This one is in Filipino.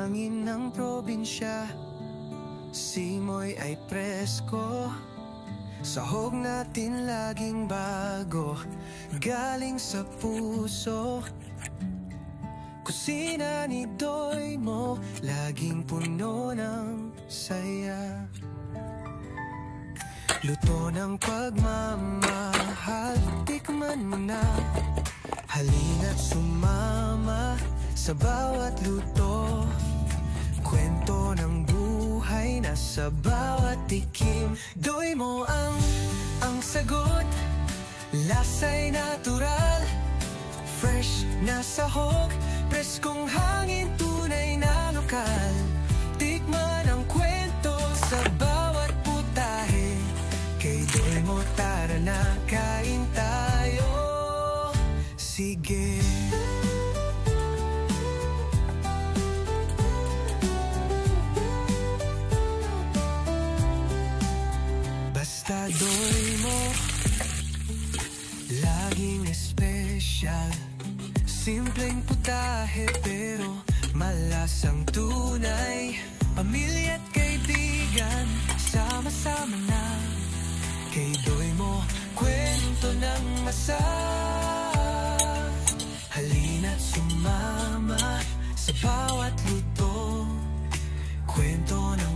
hangin ng probinsya, simoy ay presko, sahog natin laging bago, galing sa puso. Kusina ni Doy mo, laging puno ng saya. Luto ng pagmamahal, tikman mo na. Halina't sumama sa bawat luto. Kwento ng buhay nasa bawat tikim. Doy mo ang sagot, lasa'y natural. Fresh na sahog, preskong hangin, tunay na lokal. Tikman ang kwento sa bawat putahe. Kay Doy mo tara na, kain tayo. Sige. Basta Doy mo, laging espesyal. Simpleng putahe pero malasang tunay. Pamilya at kaibigan, sama-sama na. Kay Doy mo, kwento ng masaya. Halina't sumama sa bawat luto. Kwento ng